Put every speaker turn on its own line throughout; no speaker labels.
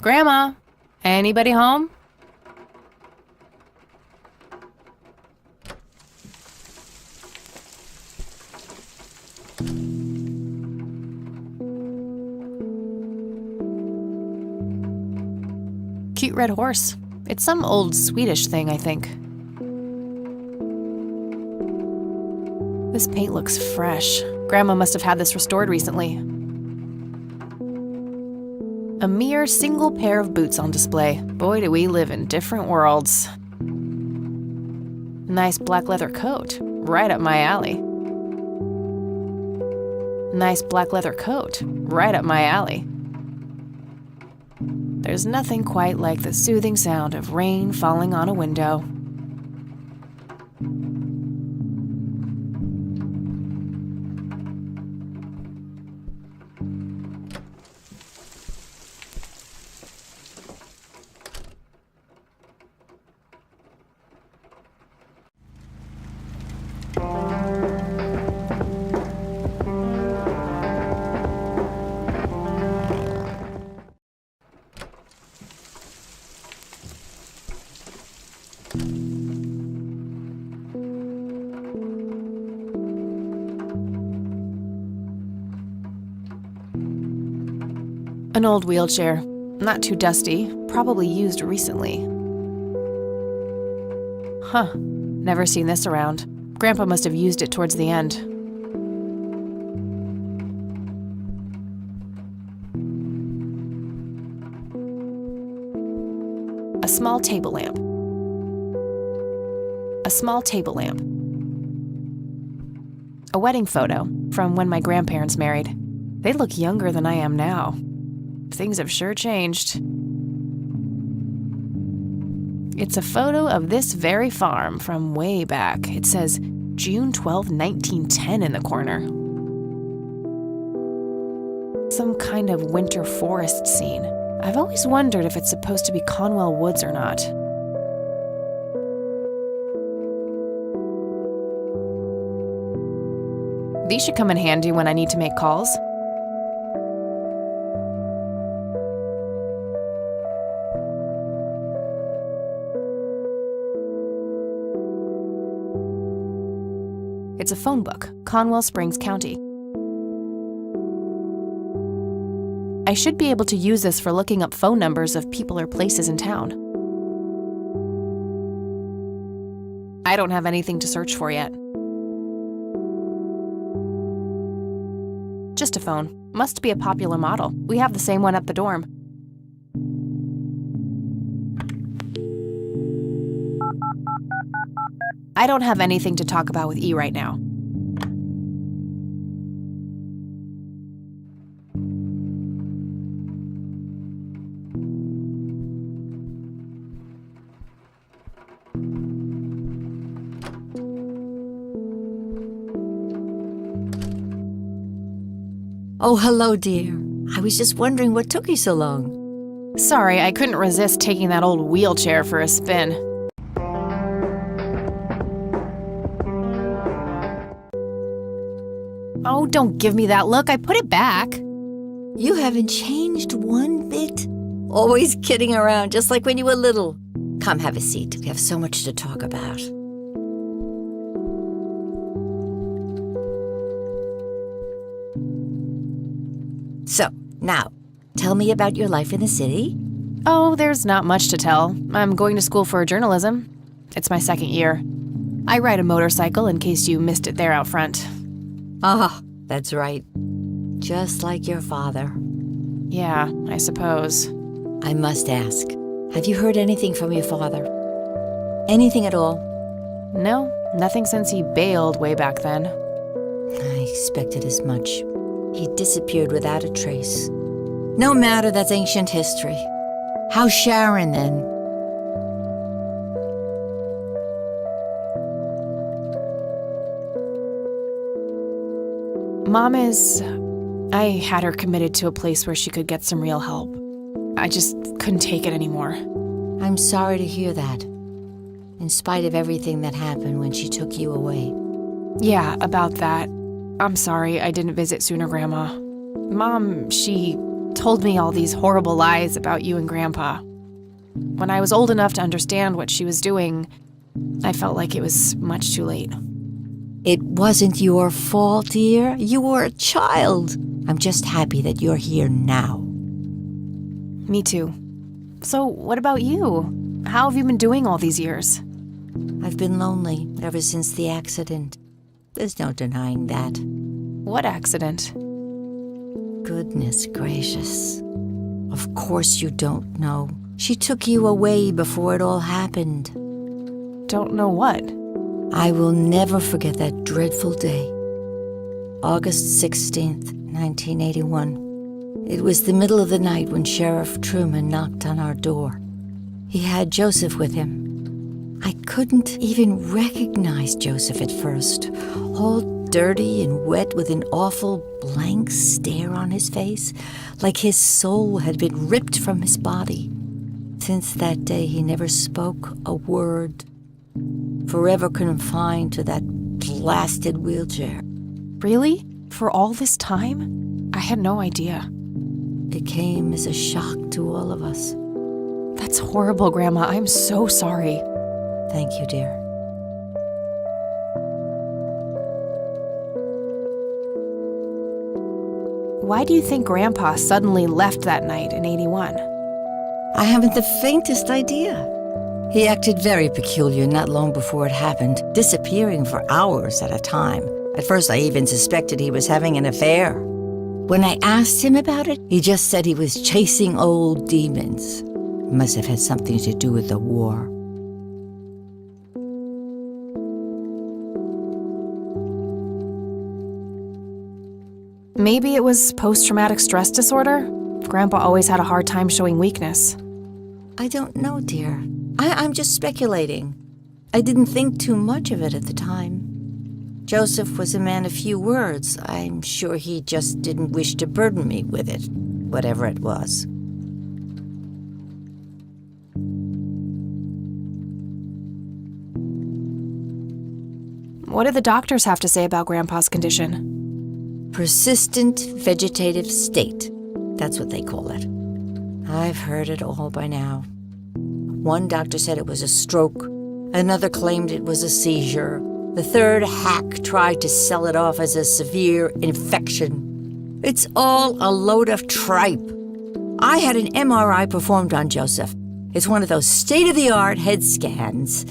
Grandma, anybody home? Cute red horse. It's some old Swedish thing, I think. This paint looks fresh. Grandma must have had this restored recently. A mere single pair of boots on display. Boy, do we live in different worlds. Nice black leather coat. Right up my alley. Nice black leather coat. Right up my alley. There's nothing quite like the soothing sound of rain falling on a window. An old wheelchair, not too dusty, probably used recently. Huh, never seen this around. Grandpa must have used it towards the end. A small table lamp. A small table lamp. A wedding photo from when my grandparents married. They look younger than I am now. Things have sure changed. It's a photo of this very farm from way back. It says June 12, 1910 in the corner. Some kind of winter forest scene. I've always wondered if it's supposed to be Conwell Woods or not. These should come in handy when I need to make calls. It's a phone book, Conwell Springs County. I should be able to use this for looking up phone numbers of people or places in town. I don't have anything to search for yet. Just a phone. Must be a popular model. We have the same one at the dorm. I don't have anything to talk about with E right now.
Oh, hello, dear. I was just wondering what took you so long.
Sorry, I couldn't resist taking that old wheelchair for a spin. Oh, don't give me that look. I put it back.
You haven't changed one bit. Always kidding around, just like when you were little. Come, have a seat. We have so much to talk about. So, now, tell me about your life in the city.
Oh, there's not much to tell. I'm going to school for journalism. It's my second year. I ride a motorcycle in case you missed it there out front.
Ah, that's right. Just like your father.
Yeah, I suppose.
I must ask, have you heard anything from your father? Anything at all?
No, nothing since he bailed way back then.
I expected as much. He disappeared without a trace. No matter, that's ancient history. How's Sharon, then?
Mom is... I had her committed to a place where she could get some real help. I just couldn't take it anymore.
I'm sorry to hear that. In spite of everything that happened when she took you away.
Yeah, about that. I'm sorry I didn't visit sooner, Grandma. Mom, told me all these horrible lies about you and Grandpa. When I was old enough to understand what she was doing, I felt like it was much too late.
It wasn't your fault, dear. You were a child. I'm just happy that you're here now.
Me too. So, what about you? How have you been doing all these years?
I've been lonely ever since the accident. There's no denying that.
What accident?
Goodness gracious. Of course you don't know. She took you away before it all happened.
Don't know what?
I will never forget that dreadful day. August 16th, 1981. It was the middle of the night when Sheriff Truman knocked on our door. He had Joseph with him. I couldn't even recognize Joseph at first, all dirty and wet with an awful blank stare on his face, like his soul had been ripped from his body. Since that day, he never spoke a word, forever confined to that blasted wheelchair.
Really? For all this time? I had no idea.
It came as a shock to all of us.
That's horrible, Grandma. I'm so sorry.
Thank you, dear.
Why do you think Grandpa suddenly left that night in 81?
I haven't the faintest idea. He acted very peculiar not long before it happened, disappearing for hours at a time. At first, I even suspected he was having an affair. When I asked him about it, he just said he was chasing old demons. It must have had something to do with the war.
Maybe it was post-traumatic stress disorder? Grandpa always had a hard time showing weakness.
I don't know, dear. I'm just speculating. I didn't think too much of it at the time. Joseph was a man of few words. I'm sure he just didn't wish to burden me with it, whatever it was.
What did the doctors have to say about Grandpa's condition?
Persistent vegetative state. That's what they call it. I've heard it all by now. One doctor said it was a stroke. Another claimed it was a seizure. The third hack tried to sell it off as a severe infection. It's all a load of tripe. I had an MRI performed on Joseph. It's one of those state-of-the-art head scans.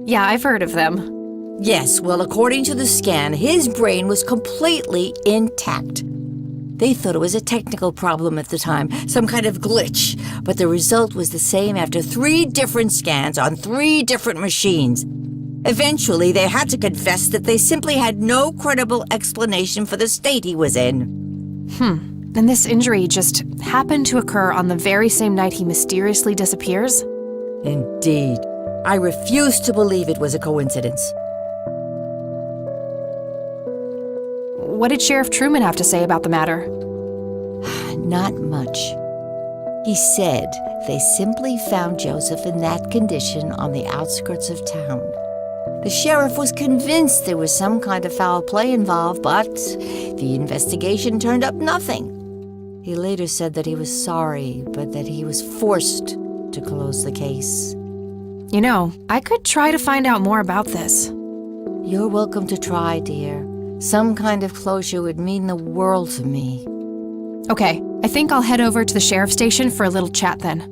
Yeah, I've heard of them.
Yes, well, according to the scan, his brain was completely intact. They thought it was a technical problem at the time, some kind of glitch, but the result was the same after 3 different scans on 3 different machines. Eventually, they had to confess that they simply had no credible explanation for the state he was in.
And this injury just happened to occur on the very same night he mysteriously disappears?
Indeed. I refuse to believe it was a coincidence.
What did Sheriff Truman have to say about the matter?
Not much. He said they simply found Joseph in that condition on the outskirts of town. The sheriff was convinced there was some kind of foul play involved, but the investigation turned up nothing. He later said that he was sorry, but that he was forced to close the case.
You know, I could try to find out more about this.
You're welcome to try, dear. Some kind of closure would mean the world to me.
Okay, I think I'll head over to the sheriff's station for a little chat then.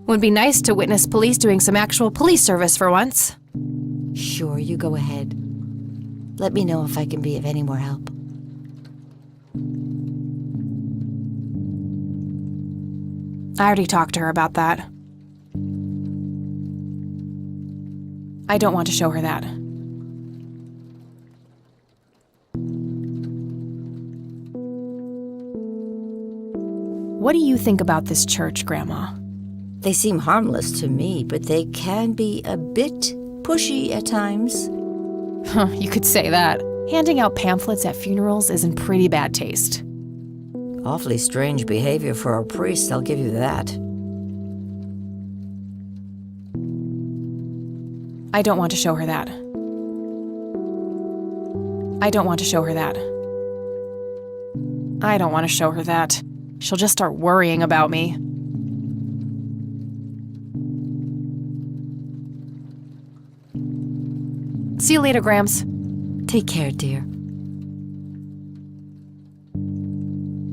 Would be nice to witness police doing some actual police service for once.
Sure, you go ahead. Let me know if I can be of any more help.
I already talked to her about that. I don't want to show her that. What do you think about this church, Grandma?
They seem harmless to me, but they can be a bit pushy at times.
You could say that. Handing out pamphlets at funerals is in pretty bad taste.
Awfully strange behavior for a priest, I'll give you that.
I don't want to show her that. I don't want to show her that. I don't want to show her that. she'll just start worrying about me. See you later, Grams.
Take care, dear.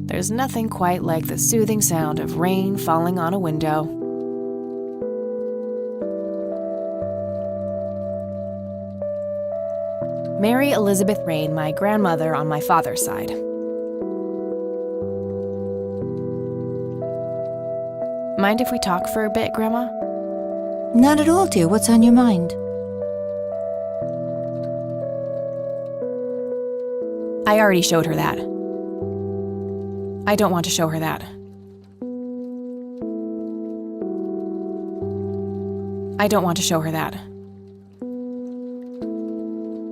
There's nothing quite like the soothing sound of rain falling on a window. Mary Elizabeth Rain, my grandmother on my father's side. Mind if we talk for a bit, Grandma?
Not at all, dear. What's on your mind?
I already showed her that. I don't want to show her that. I don't want to show her that.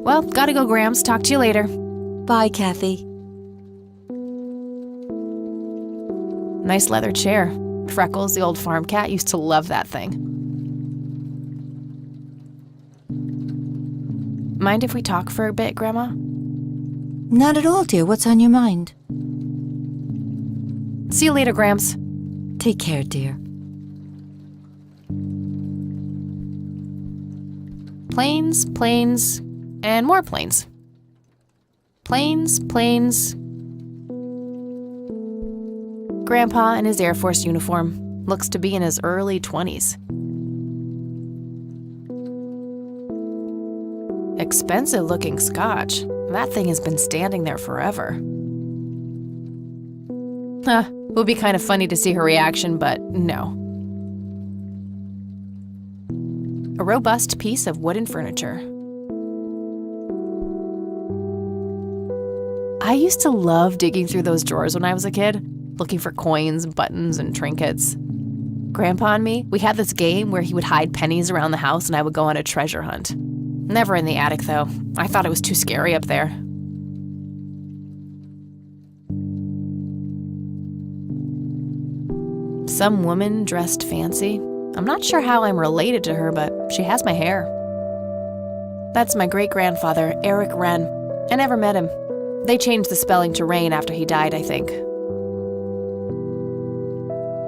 Well, gotta go, Grams. Talk to you later.
Bye, Kathy.
Nice leather chair. Freckles, the old farm cat, used to love that thing. Mind if we talk for a bit, Grandma?
Not at all, dear. What's on your mind?
See you later, Grams.
Take care, dear.
Planes, planes, and more planes. Planes, planes. Grandpa in his Air Force uniform looks to be in his early 20s. Expensive-looking scotch. That thing has been standing there forever. Would be kind of funny to see her reaction, but no. A robust piece of wooden furniture. I used to love digging through those drawers when I was a kid, looking for coins, buttons, and trinkets. Grandpa and me, we had this game where he would hide pennies around the house and I would go on a treasure hunt. Never in the attic, though. I thought it was too scary up there. Some woman dressed fancy. I'm not sure how I'm related to her, but she has my hair. That's my great-grandfather, Eric Wren. I never met him. They changed the spelling to Rain after he died, I think.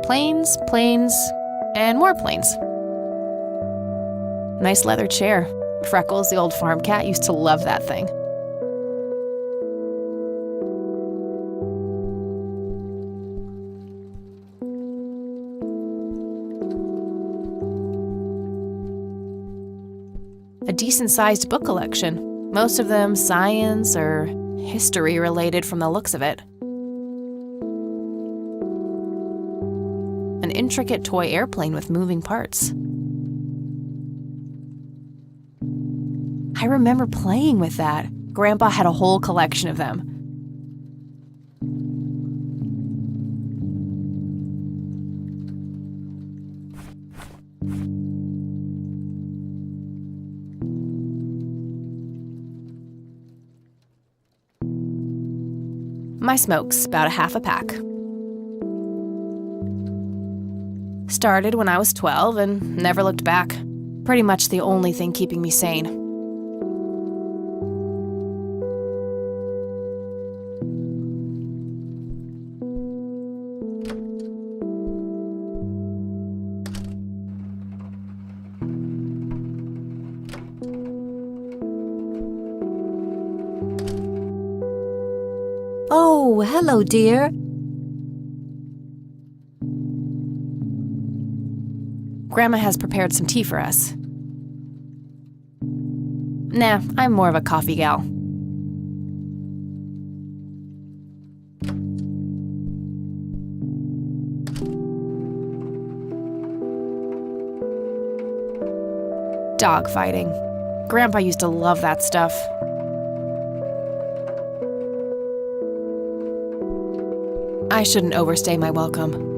Planes, planes, and more planes. Nice leather chair. Freckles, the old farm cat, used to love that thing. A decent-sized book collection, most of them science or history-related from the looks of it. An intricate toy airplane with moving parts. I remember playing with that. Grandpa had a whole collection of them. My smoke's about a half a pack. Started when I was 12 and never looked back. Pretty much the only thing keeping me sane.
Oh, hello, dear.
Grandma has prepared some tea for us. Nah, I'm more of a coffee gal. Dog fighting. Grandpa used to love that stuff. I shouldn't overstay my welcome.